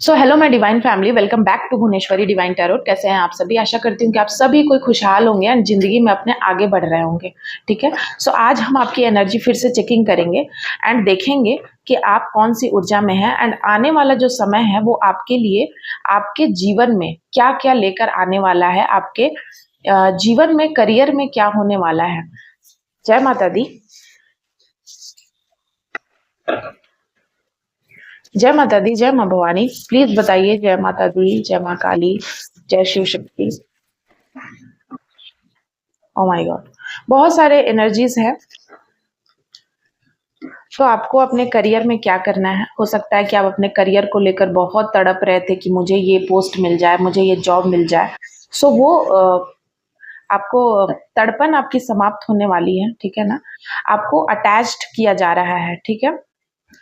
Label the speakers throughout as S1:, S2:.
S1: So hello my divine family, welcome back to Bhuvaneshwari divine tarot. कैसे हैं आप सभी? आशा करती हूँ कि आप सभी कोई खुशहाल होंगे एंड जिंदगी में अपने आगे बढ़ रहे होंगे। ठीक है। सो आज हम आपकी एनर्जी फिर से चेकिंग करेंगे एंड देखेंगे कि आप कौन सी ऊर्जा में हैं एंड आने वाला जो समय है वो आपके लिए, आपके जीवन में क्या क्या लेकर आने वाला है, आपके जीवन में, करियर में क्या होने वाला है। जय माता दी। जय माता दी, जय माँ भवानी। प्लीज बताइए जय माता दी, जय माँ काली, जय Shiv Shakti. Oh my God, बहुत सारे एनर्जीज हैं। तो आपको अपने करियर में क्या करना है? हो सकता है कि आप अपने करियर को लेकर बहुत तड़प रहे थे कि मुझे ये पोस्ट मिल जाए, मुझे ये जॉब मिल जाए। सो वो आपको तड़पन आपकी समाप्त होने वाली है। ठीक है ना। आपको अटैच्ड किया जा रहा है। ठीक है।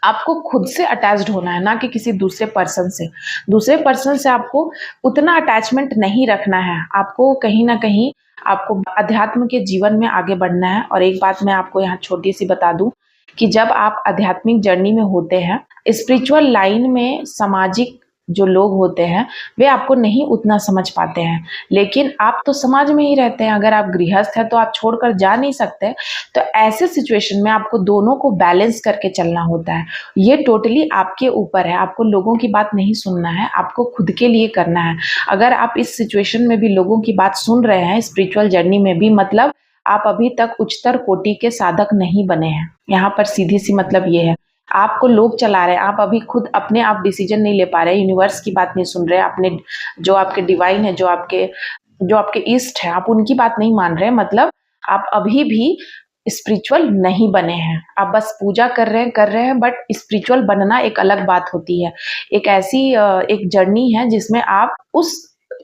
S1: आपको खुद से अटैच्ड होना है, ना कि किसी दूसरे पर्सन से। दूसरे पर्सन से आपको उतना अटैचमेंट नहीं रखना है। आपको कहीं ना कहीं आपको अध्यात्म के जीवन में आगे बढ़ना है। और एक बात मैं आपको यहाँ छोटी सी बता दूं कि जब आप आध्यात्मिक जर्नी में होते हैं, स्पिरिचुअल लाइन में सामाजिक जो लोग होते हैं वे आपको नहीं उतना समझ पाते हैं। लेकिन आप तो समाज में ही रहते हैं, अगर आप गृहस्थ हैं तो आप छोड़कर जा नहीं सकते। तो ऐसे सिचुएशन में आपको दोनों को बैलेंस करके चलना होता है। ये टोटली आपके ऊपर है। आपको लोगों की बात नहीं सुनना है, आपको खुद के लिए करना है। अगर आप इस सिचुएशन में भी लोगों की बात सुन रहे हैं, स्पिरिचुअल जर्नी में भी, मतलब आप अभी तक उच्चतर कोटि के साधक नहीं बने हैं। यहाँ पर सीधी सी मतलब ये है, आपको लोग चला रहे हैं, आप अभी खुद अपने आप डिसीजन नहीं ले पा रहे, यूनिवर्स की बात नहीं सुन रहे, अपने जो आपके डिवाइन है, जो आपके ईस्ट है, आप उनकी बात नहीं मान रहे। मतलब आप अभी भी स्पिरिचुअल नहीं बने हैं। आप बस पूजा कर रहे हैं, बट स्पिरिचुअल बनना एक अलग बात होती है। एक ऐसी एक जर्नी है जिसमें आप उस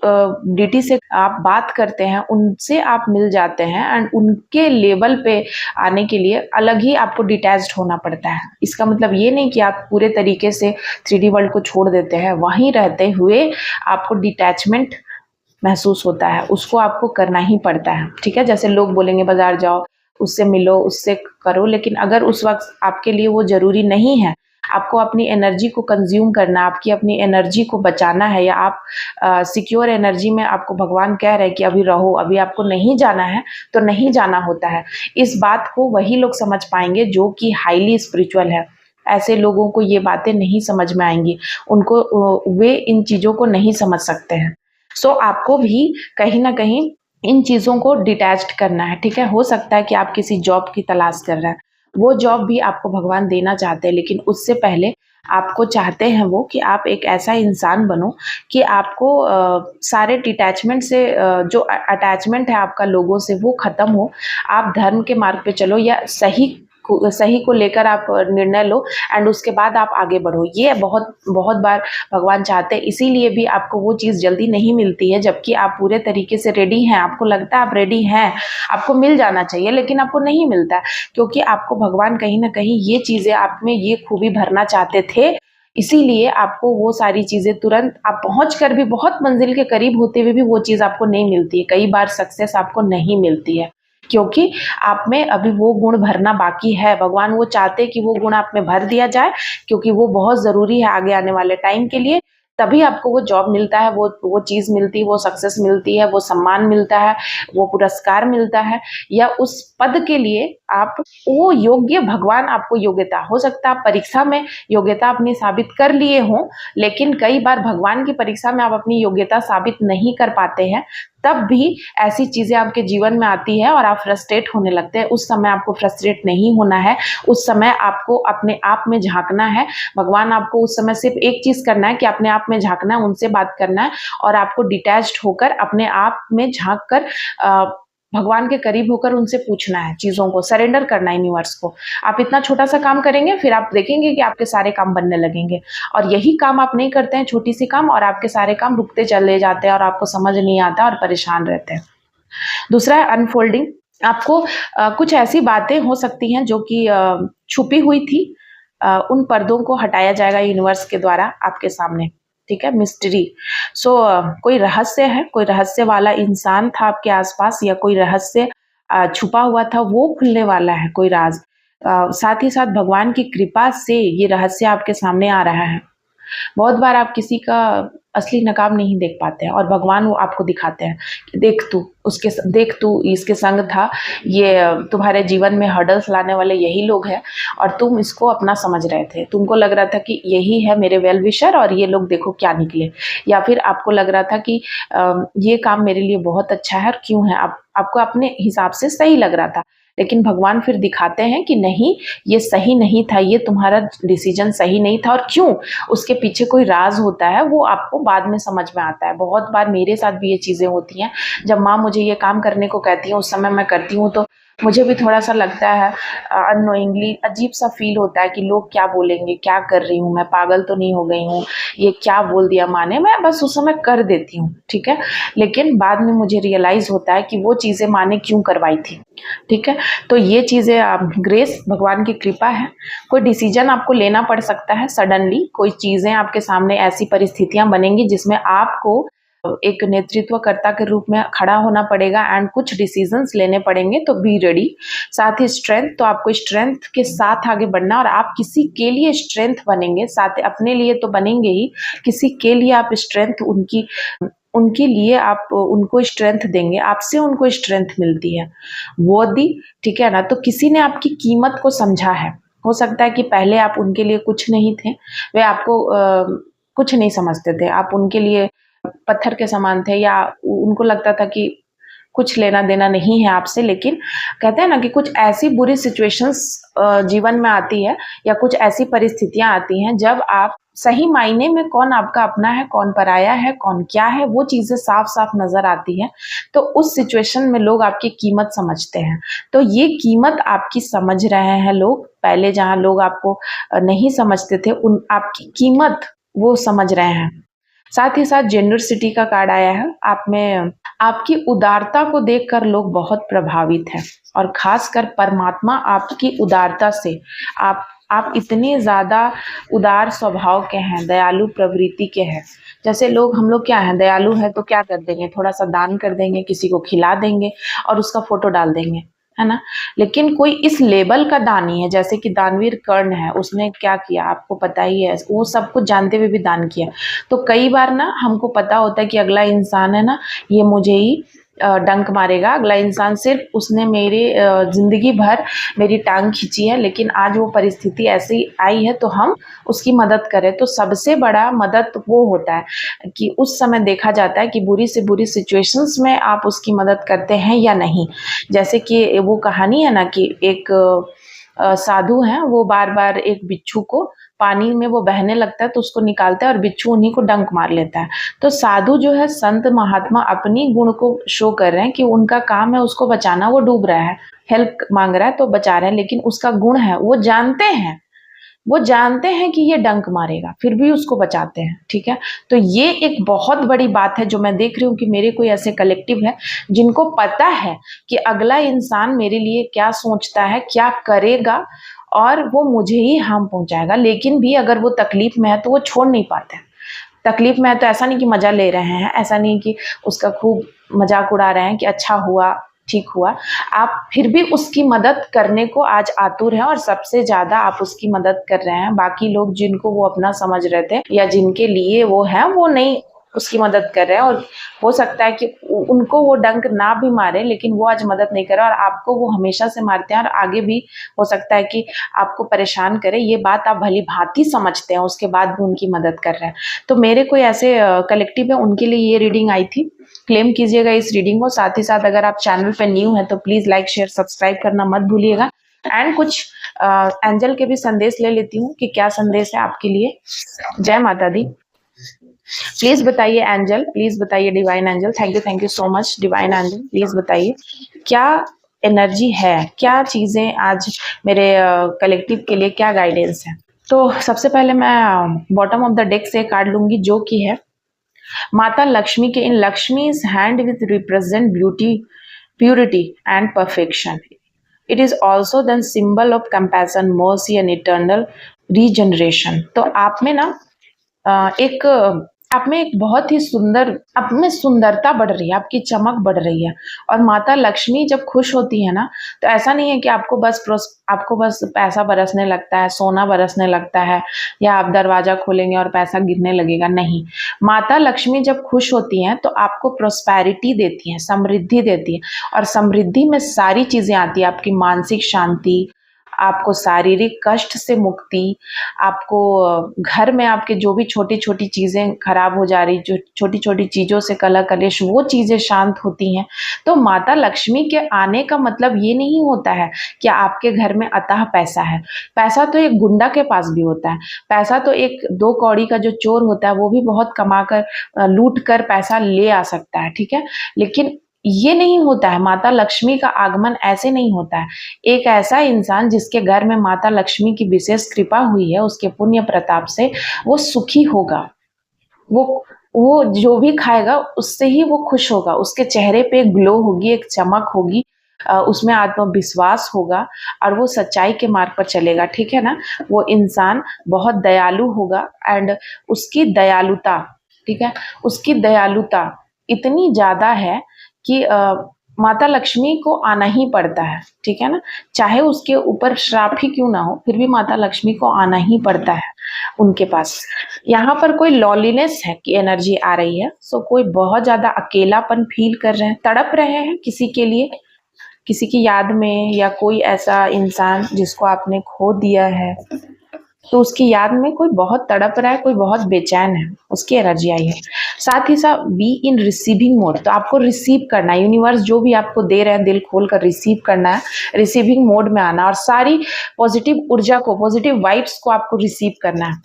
S1: डिटी से आप बात करते हैं, उनसे आप मिल जाते हैं एंड उनके लेवल पे आने के लिए अलग ही आपको डिटैच्ड होना पड़ता है। इसका मतलब ये नहीं कि आप पूरे तरीके से 3D वर्ल्ड को छोड़ देते हैं। वहीं रहते हुए आपको डिटैचमेंट महसूस होता है, उसको आपको करना ही पड़ता है। ठीक है। जैसे लोग बोलेंगे बाजार जाओ, उससे मिलो, उससे करो, लेकिन अगर उस वक्त आपके लिए वो जरूरी नहीं है, आपको अपनी एनर्जी को कंज्यूम करना, आपकी अपनी एनर्जी को बचाना है, या आप सिक्योर एनर्जी में आपको भगवान कह रहे हैं कि अभी रहो, अभी आपको नहीं जाना है, तो नहीं जाना होता है। इस बात को वही लोग समझ पाएंगे जो कि हाईली स्पिरिचुअल है। ऐसे लोगों को ये बातें नहीं समझ में आएंगी, उनको वे इन चीजों को नहीं समझ सकते हैं। सो आपको भी कहीं ना कहीं इन चीजों को डिटैच्ड करना है। ठीक है। हो सकता है कि आप किसी जॉब की तलाश कर रहे हैं, वो जॉब भी आपको भगवान देना चाहते हैं, लेकिन उससे पहले आपको चाहते हैं वो कि आप एक ऐसा इंसान बनो कि आपको सारे डिटैचमेंट से जो अटैचमेंट है आपका लोगों से, वो खत्म हो। आप धर्म के मार्ग पे चलो, या सही को लेकर आप निर्णय लो एंड उसके बाद आप आगे बढ़ो। ये बहुत बहुत बार भगवान चाहते हैं, इसीलिए भी आपको वो चीज़ जल्दी नहीं मिलती है, जबकि आप पूरे तरीके से रेडी हैं। आपको लगता है आप रेडी हैं, आपको मिल जाना चाहिए, लेकिन आपको नहीं मिलता है, क्योंकि आपको भगवान कहीं ना कहीं ये चीज़ें आप में, ये खूबी भरना चाहते थे। इसीलिए आपको वो सारी चीज़ें तुरंत आप पहुंच कर भी, बहुत मंजिल के करीब होते हुए भी वो चीज़ आपको नहीं मिलती है। कई बार सक्सेस आपको नहीं मिलती है, क्योंकि आप में अभी वो गुण भरना बाकी है। भगवान वो चाहते कि वो गुण आप में भर दिया जाए, क्योंकि वो बहुत ज़रूरी है आगे आने वाले टाइम के लिए। तभी आपको वो जॉब मिलता है, वो चीज़ मिलती है, वो सक्सेस मिलती है, वो सम्मान मिलता है, वो पुरस्कार मिलता है, या उस पद के लिए आप वो योग्य, भगवान आपको योग्यता, हो सकता है आप परीक्षा में योग्यता अपनी साबित कर लिए हों, लेकिन कई बार भगवान की परीक्षा में आप अपनी योग्यता साबित नहीं कर पाते हैं। तब भी ऐसी चीजें आपके जीवन में आती है और आप फ्रस्ट्रेट होने लगते हैं। उस समय आपको फ्रस्ट्रेट नहीं होना है, उस समय आपको अपने आप में झांकना है। भगवान आपको उस समय सिर्फ एक चीज करना है कि अपने आप में झांकना है, उनसे बात करना है, और आपको डिटैच्ड होकर अपने आप में झांक कर भगवान के करीब होकर उनसे पूछना है, चीजों को सरेंडर करना है यूनिवर्स को। आप इतना छोटा सा काम करेंगे, फिर आप देखेंगे कि आपके सारे काम बनने लगेंगे। और यही काम आप नहीं करते हैं, छोटी सी काम, और आपके सारे काम रुकते चले जाते हैं और आपको समझ नहीं आता और परेशान रहते हैं। दूसरा है अनफोल्डिंग। आपको कुछ ऐसी बातें हो सकती हैं जो कि छुपी हुई थी, उन पर्दों को हटाया जाएगा यूनिवर्स के द्वारा आपके सामने। ठीक है। मिस्ट्री। सो कोई रहस्य है, कोई रहस्य वाला इंसान था आपके आसपास, या कोई रहस्य छुपा हुआ था, वो खुलने वाला है, कोई राज। साथ ही साथ भगवान की कृपा से ये रहस्य आपके सामने आ रहा है। बहुत बार आप किसी का असली नकाब नहीं देख पाते हैं और भगवान वो आपको दिखाते हैं कि देख तू इसके संग था, ये तुम्हारे जीवन में हर्डल्स लाने वाले यही लोग हैं और तुम इसको अपना समझ रहे थे। तुमको लग रहा था कि यही है मेरे वेल विशर और ये लोग देखो क्या निकले, या फिर आपको लग रहा था कि ये काम मेरे लिए बहुत अच्छा है और क्यों है, आपको अपने हिसाब से सही लग रहा था। लेकिन भगवान फिर दिखाते हैं कि नहीं, ये सही नहीं था, ये तुम्हारा डिसीजन सही नहीं था और क्यों, उसके पीछे कोई राज होता है, वो आपको बाद में समझ में आता है। बहुत बार मेरे साथ भी ये चीज़ें होती हैं। जब माँ मुझे ये काम करने को कहती है, उस समय मैं करती हूँ तो मुझे भी थोड़ा सा लगता है, अननोइंगली अजीब सा फील होता है कि लोग क्या बोलेंगे, क्या कर रही हूँ मैं, पागल तो नहीं हो गई हूँ, ये क्या बोल दिया माँ ने। मैं बस उस समय कर देती हूँ, ठीक है। लेकिन बाद में मुझे रियलाइज होता है कि वो चीज़ें माँ ने क्यों करवाई थी, ठीक है। तो ये चीज़ें आप ग्रेस, भगवान की कृपा है। कोई डिसीजन आपको लेना पड़ सकता है सडनली, कोई चीज़ें आपके सामने, ऐसी परिस्थितियां बनेंगी जिसमें आपको एक नेतृत्वकर्ता के रूप में खड़ा होना पड़ेगा एंड कुछ डिसीजंस लेने पड़ेंगे, तो बी रेडी। साथ ही स्ट्रेंथ, तो आपको स्ट्रेंथ के साथ आगे बढ़ना, और आप किसी के लिए स्ट्रेंथ बनेंगे, साथ अपने लिए तो बनेंगे ही, किसी के लिए आप स्ट्रेंथ उनके लिए आप उनको स्ट्रेंथ देंगे, आपसे उनको स्ट्रेंथ मिलती है वो दी, ठीक है ना। तो किसी ने आपकी कीमत को समझा है। हो सकता है कि पहले आप उनके लिए कुछ नहीं थे, वे आपको कुछ नहीं समझते थे, आप उनके लिए पत्थर के समान थे, या उनको लगता था कि कुछ लेना देना नहीं है आपसे। लेकिन कहते हैं ना कि कुछ ऐसी बुरी सिचुएशंस जीवन में आती है, या कुछ ऐसी परिस्थितियां आती हैं जब आप सही मायने में कौन आपका अपना है, कौन पराया है, कौन क्या है, वो चीजें साफ साफ नजर आती है। तो उस सिचुएशन में लोग आपकी कीमत समझते हैं। तो ये कीमत आपकी समझ रहे हैं लोग, पहले जहां लोग आपको नहीं समझते थे, उन आपकी कीमत वो समझ रहे हैं। साथ ही साथ जेनरसिटी का कार्ड आया है। आप में आपकी उदारता को देखकर लोग बहुत प्रभावित हैं, और खासकर परमात्मा आपकी उदारता से, आप इतने ज़्यादा उदार स्वभाव के हैं, दयालु प्रवृत्ति के हैं। जैसे हम लोग क्या हैं, दयालु है तो क्या कर देंगे, थोड़ा सा दान कर देंगे, किसी को खिला देंगे और उसका फोटो डाल देंगे, है ना। लेकिन कोई इस लेवल का दानी है, जैसे कि दानवीर कर्ण है, उसने क्या किया आपको पता ही है, वो सब कुछ जानते हुए भी दान किया। तो कई बार ना हमको पता होता है कि अगला इंसान है ना, ये मुझे ही डंक मारेगा, अगला इंसान सिर्फ उसने मेरे जिंदगी भर मेरी टांग खींची है, लेकिन आज वो परिस्थिति ऐसी आई है तो हम उसकी मदद करें। तो सबसे बड़ा मदद वो होता है कि उस समय देखा जाता है कि बुरी से बुरी सिचुएशंस में आप उसकी मदद करते हैं या नहीं। जैसे कि वो कहानी है ना कि एक साधु हैं, वो बार बार एक बिच्छू को पानी में वो बहने लगता है तो उसको निकालता है और बिच्छू उन्हीं को डंक मार लेता है। तो साधु जो है, संत महात्मा अपनी गुण को शो कर रहे हैं कि उनका काम है उसको बचाना, वो डूब रहा है, हेल्प मांग रहा है तो बचा रहे हैं, लेकिन उसका गुण है, वो जानते हैं कि ये डंक मारेगा, फिर भी उसको बचाते हैं, ठीक है। तो ये एक बहुत बड़ी बात है जो मैं देख रही हूँ कि मेरे कोई ऐसे कलेक्टिव है जिनको पता है कि अगला इंसान मेरे लिए क्या सोचता है, क्या करेगा, और वो मुझे ही हार्म पहुंचाएगा। लेकिन भी अगर वो तकलीफ में है तो वो छोड़ नहीं पाते हैं। तकलीफ में है तो ऐसा नहीं कि मजा ले रहे हैं, ऐसा नहीं कि उसका खूब मजाक उड़ा रहे हैं कि अच्छा हुआ, ठीक हुआ, आप फिर भी उसकी मदद करने को आज आतुर हैं, और सबसे ज्यादा आप उसकी मदद कर रहे हैं। बाकी लोग जिनको वो अपना समझ रहे थे या जिनके लिए वो है, वो नहीं उसकी मदद कर रहे हैं, और हो सकता है कि उनको वो डंक ना भी मारे, लेकिन वो आज मदद नहीं कर रहे, और आपको वो हमेशा से मारते हैं, और आगे भी हो सकता है कि आपको परेशान करे। ये बात आप भली भांति समझते हैं, उसके बाद भी उनकी मदद कर रहे हैं। तो मेरे कोई ऐसे कलेक्टिव है, उनके लिए ये रीडिंग आई थी। क्लेम कीजिएगा इस रीडिंग को। साथ ही साथ अगर आप चैनल पे न्यू है तो प्लीज लाइक शेयर सब्सक्राइब करना मत भूलिएगा। एंड कुछ एंजल के भी संदेश ले लेती हूँ कि क्या संदेश है आपके लिए। जय माता दी। प्लीज बताइए एंजल, प्लीज बताइए divine angel. Thank you so much divine angel. Please बताइए क्या एनर्जी है, क्या चीजें आज मेरे कलेक्टिव के लिए, क्या गाइडेंस है। तो सबसे पहले मैं बॉटम ऑफ द डेक से कार्ड लूंगी, जो कि है माता लक्ष्मी के। इन लक्ष्मी's hand with represent beauty, purity and perfection. It is also the symbol of compassion, mercy and eternal regeneration. तो आप में ना एक आप में एक बहुत ही सुंदर, आप में सुंदरता बढ़ रही है, आपकी चमक बढ़ रही है। और माता लक्ष्मी जब खुश होती है ना, तो ऐसा नहीं है कि आपको बस पैसा बरसने लगता है, सोना बरसने लगता है, या आप दरवाजा खोलेंगे और पैसा गिरने लगेगा, नहीं। माता लक्ष्मी जब खुश होती हैं तो आपको प्रोस्पेरिटी देती हैं, समृद्धि देती है। और समृद्धि में सारी चीजें आती है, आपकी मानसिक शांति, आपको शारीरिक कष्ट से मुक्ति, आपको घर में आपके जो भी छोटी-छोटी चीज़ें खराब हो जा रही, जो छोटी-छोटी चीज़ों से कलह-कलेश, वो चीज़ें शांत होती हैं। तो माता लक्ष्मी के आने का मतलब ये नहीं होता है कि आपके घर में अथाह पैसा है। पैसा तो एक गुंडा के पास भी होता है। पैसा तो एक 2 कौड़ी का जो चोर होता है, वो भी बहुत कमा कर लूट कर पैसा ले आ सकता है, ठीक है? लेकिन ये नहीं होता है, माता लक्ष्मी का आगमन ऐसे नहीं होता है। एक ऐसा इंसान जिसके घर में माता लक्ष्मी की विशेष कृपा हुई है, उसके पुण्य प्रताप से वो सुखी होगा। वो वो जो भी खाएगा उससे ही वो खुश होगा। उसके चेहरे पे एक ग्लो होगी, एक चमक होगी, उसमें आत्मविश्वास होगा और वो सच्चाई के मार्ग पर चलेगा, ठीक है ना? वो इंसान बहुत दयालु होगा एंड उसकी दयालुता, ठीक है? उसकी दयालुता इतनी ज़्यादा है कि माता लक्ष्मी को आना ही पड़ता है, ठीक है ना? चाहे उसके ऊपर श्राप ही क्यों ना हो, फिर भी माता लक्ष्मी को आना ही पड़ता है उनके पास। यहाँ पर कोई लॉलीनेस है कि एनर्जी आ रही है, सो कोई बहुत ज़्यादा अकेलापन फ़ील कर रहे हैं, तड़प रहे हैं किसी के लिए, किसी की याद में, या कोई ऐसा इंसान जिसको आपने खो दिया है, तो उसकी याद में कोई बहुत तड़प रहा है, कोई बहुत बेचैन है, उसकी एनर्जी आई है। साथ ही साथ बी इन रिसीविंग मोड, तो आपको रिसीव करना है, यूनिवर्स जो भी आपको दे रहे हैं दिल खोल कर रिसीव करना है, रिसीविंग मोड में आना और सारी पॉजिटिव ऊर्जा को, पॉजिटिव वाइब्स को आपको रिसीव करना है।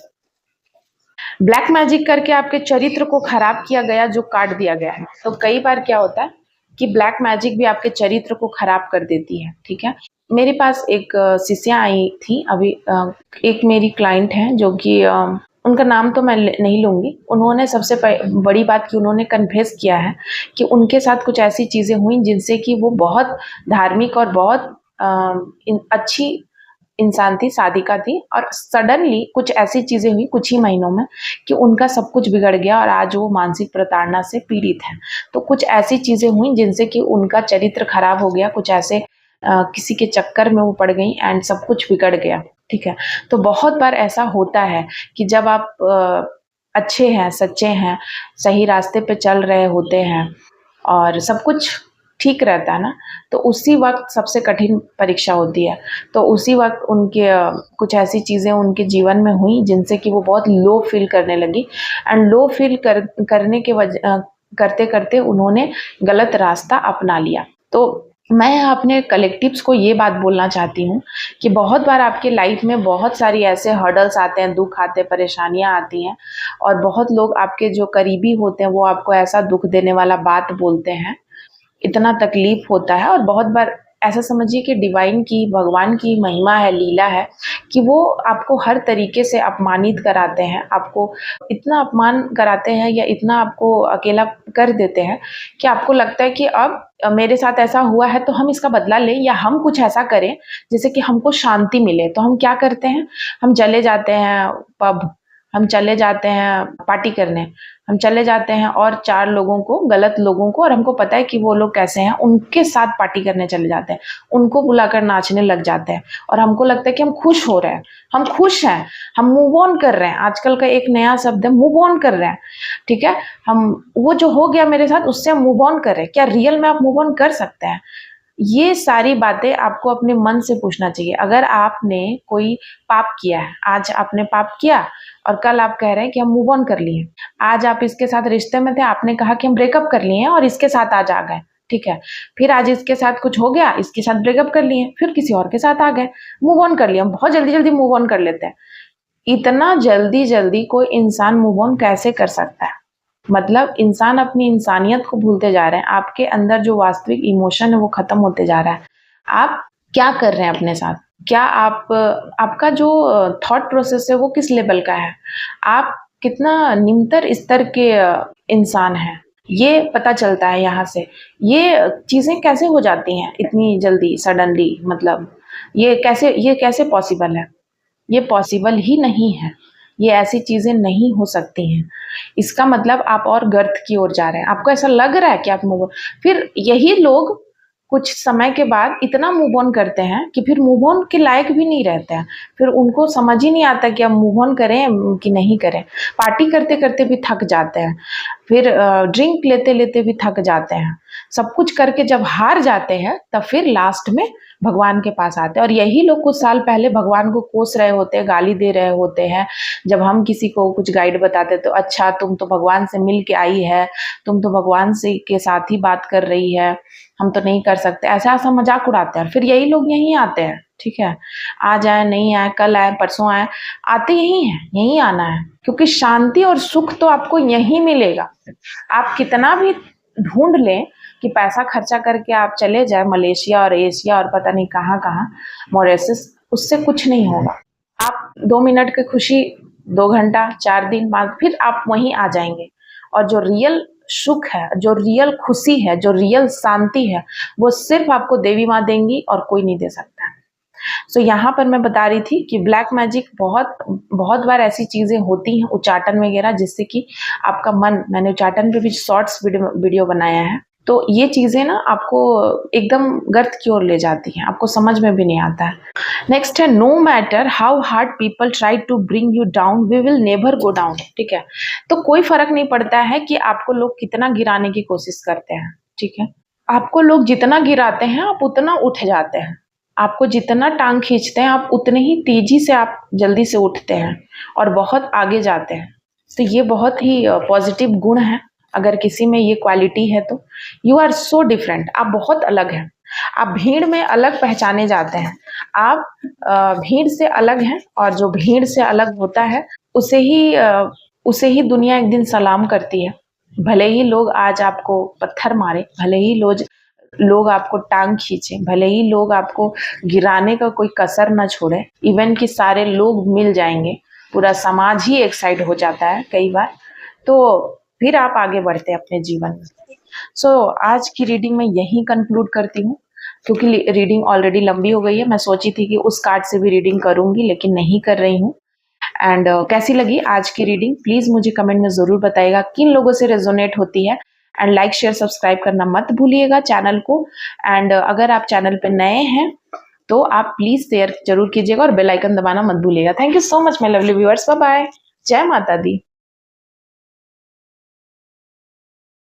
S1: ब्लैक मैजिक करके आपके चरित्र को खराब किया गया, जो काट दिया गया है। तो कई बार क्या होता है कि ब्लैक मैजिक भी आपके चरित्र को खराब कर देती है, ठीक है? मेरे पास एक शिष्या आई थी अभी, एक मेरी क्लाइंट हैं जो कि उनका नाम तो मैं नहीं लूँगी। उन्होंने सबसे बड़ी बात कि उन्होंने कन्फेस किया है कि उनके साथ कुछ ऐसी चीज़ें हुई जिनसे कि वो बहुत धार्मिक और बहुत अच्छी इंसान थी, साधिका थी, और सडनली कुछ ऐसी चीज़ें हुई कुछ ही महीनों में कि उनका सब कुछ बिगड़ गया और आज वो मानसिक प्रताड़ना से पीड़ित हैं। तो कुछ ऐसी चीज़ें हुई जिनसे कि उनका चरित्र खराब हो गया, कुछ ऐसे किसी के चक्कर में वो पड़ गई एंड सब कुछ बिगड़ गया, ठीक है? तो बहुत बार ऐसा होता है कि जब आप अच्छे हैं, सच्चे हैं, सही रास्ते पे चल रहे होते हैं और सब कुछ ठीक रहता है ना, तो उसी वक़्त सबसे कठिन परीक्षा होती है। तो उसी वक़्त उनके कुछ ऐसी चीज़ें उनके जीवन में हुई जिनसे कि वो बहुत लो फ़ील करने लगी एंड लो फ़ील करने के करते-करते उन्होंने गलत रास्ता अपना लिया। तो मैं यहाँ अपने कलेक्टिव्स को ये बात बोलना चाहती हूँ कि बहुत बार आपके लाइफ़ में बहुत सारी ऐसे हर्डल्स आते हैं, दुःख आते हैं, परेशानियाँ आती हैं और बहुत लोग आपके जो करीबी होते हैं वो आपको ऐसा दुःख देने वाला बात बोलते हैं, इतना तकलीफ होता है। और बहुत बार ऐसा समझिए कि डिवाइन की, भगवान की महिमा है, लीला है कि वो आपको हर तरीके से अपमानित कराते हैं, आपको इतना अपमान कराते हैं या इतना आपको अकेला कर देते हैं कि आपको लगता है कि अब मेरे साथ ऐसा हुआ है तो हम इसका बदला लें या हम कुछ ऐसा करें जिससे कि हमको शांति मिले। तो हम क्या करते हैं, हम चले जाते हैं पब, हम चले जाते हैं पार्टी करने, हम चले जाते हैं और 4 लोगों को, गलत लोगों को, और हमको पता है कि वो लोग कैसे हैं, उनके साथ पार्टी करने चले जाते हैं, उनको बुलाकर नाचने लग जाते हैं और हमको लगता है कि हम खुश हो रहे हैं, हम खुश हैं, हम मूव ऑन कर रहे हैं। आजकल का एक नया शब्द है मूव ऑन कर रहे हैं, ठीक है? हम वो जो हो गया मेरे साथ उससे हम मूव ऑन कर रहे हैं। क्या रियल में आप मूव ऑन कर सकते हैं? ये सारी बातें आपको अपने मन से पूछना चाहिए। अगर आपने कोई पाप किया है, आज आपने पाप किया और कल आप कह रहे हैं कि हम मूव ऑन कर लिए। आज आप इसके साथ रिश्ते में थे, आपने कहा कि हम ब्रेकअप कर लिए हैं और इसके साथ आज आ गए, ठीक है? फिर आज इसके साथ कुछ हो गया, इसके साथ ब्रेकअप कर लिए, फिर किसी और के साथ आ गए, मूव ऑन कर लिया। हम बहुत जल्दी-जल्दी मूव ऑन कर लेते हैं। इतना जल्दी-जल्दी कोई इंसान मूव ऑन कैसे कर सकता है? मतलब इंसान अपनी इंसानियत को भूलते जा रहे हैं। आपके अंदर जो वास्तविक इमोशन है वो खत्म होते जा रहा है। आप क्या कर रहे हैं अपने साथ? क्या आप, आपका जो थॉट प्रोसेस है वो किस लेवल का है? आप कितना निम्नतर स्तर के इंसान हैं? ये पता चलता है यहाँ से। ये चीज़ें कैसे हो जाती हैं इतनी जल्दी सडनली, मतलब ये कैसे पॉसिबल है? ये पॉसिबल ही नहीं है। ये ऐसी चीज़ें नहीं हो सकती हैं। इसका मतलब आप और गर्त की ओर जा रहे हैं। आपको ऐसा लग रहा है कि आप मूव, फिर यही लोग कुछ समय के बाद इतना मूव ऑन करते हैं कि फिर मूव ऑन के लायक भी नहीं रहते हैं। फिर उनको समझ ही नहीं आता कि अब मूव ऑन करें कि नहीं करें। पार्टी करते-करते भी थक जाते हैं। फिर ड्रिंक लेते-लेते भी थक जाते हैं। सब कुछ करके जब हार जाते हैं, तब फिर लास्ट में भगवान के पास आते हैं, और यही लोग कुछ साल पहले भगवान को कोस रहे होते हैं, गाली दे रहे होते हैं। जब हम किसी को कुछ गाइड बताते तो अच्छा तुम तो भगवान से मिल के आई है, तुम तो भगवान से के साथ ही बात कर रही है, हम तो नहीं कर सकते, ऐसा-ऐसा मज़ाक उड़ाते हैं। फिर यही लोग यहीं आते हैं, ठीक है? आज आए, नहीं आए, कल आए, परसों आए, आते यहीं हैं, यहीं आना है, क्योंकि शांति और सुख तो आपको यहीं मिलेगा। आप कितना भी ढूँढ लें कि पैसा खर्चा करके आप चले जाएँ मलेशिया और एशिया और पता नहीं कहाँ-कहाँ, मॉरिशस, उससे कुछ नहीं होगा। आप 2 मिनट की खुशी 2 घंटा, 4 दिन बाद फिर आप वहीं आ जाएँगे, और जो रियल सुख है, जो रियल खुशी है, जो रियल शांति है, वो सिर्फ़ आपको देवी माँ देंगी और कोई नहीं दे सकता। सो यहाँ पर मैं बता रही थी कि ब्लैक मैजिक बहुत बहुत बार ऐसी चीज़ें होती हैं, उच्चाटन वगैरह, जिससे कि आपका मन, मैंने उच्चाटन पे भी शॉर्ट्स वीडियो बनाया है, तो ये चीज़ें ना आपको एकदम गर्त की ओर ले जाती हैं, आपको समझ में भी नहीं आता है। नेक्स्ट है, no matter how hard people try to bring you down, we will never go down. ठीक है, तो कोई फर्क नहीं पड़ता है कि आपको लोग कितना गिराने की कोशिश करते हैं, ठीक है, आपको लोग जितना गिराते हैं आप उतना उठ जाते हैं। आपको जितना टांग खींचते हैं आप उतने ही तेजी से आप जल्दी से उठते हैं और बहुत आगे जाते हैं। तो ये बहुत ही पॉजिटिव गुण है। अगर किसी में ये क्वालिटी है तो यू आर सो डिफरेंट, आप बहुत अलग हैं। आप भीड़ में अलग पहचाने जाते हैं। आप भीड़ से अलग हैं, और जो भीड़ से अलग होता है उसे ही दुनिया एक दिन सलाम करती है। भले ही लोग आज आपको पत्थर मारे, भले ही लोग आपको टांग खींचे, भले ही लोग आपको गिराने का कोई कसर न छोड़े, इवन कि सारे लोग मिल जाएंगे, पूरा समाज ही एक साइड हो जाता है कई बार, तो फिर आप आगे बढ़ते हैं अपने जीवन में। आज की रीडिंग मैं यहीं कंक्लूड करती हूँ, क्योंकि रीडिंग ऑलरेडी लंबी हो गई है। मैं सोची थी कि उस कार्ड से भी रीडिंग करूंगी, लेकिन नहीं कर रही हूँ। एंड कैसी लगी आज की रीडिंग, प्लीज मुझे कमेंट में जरूर बताइएगा किन लोगों से रेजोनेट होती है। एंड लाइक शेयर सब्सक्राइब करना मत भूलिएगा चैनल को। एंड अगर आप चैनल पे नए हैं तो आप प्लीज शेयर जरूर कीजिएगा और बेल आइकन दबाना मत भूलिएगा। Thank you so much my lovely viewers, bye bye, जय माता दी।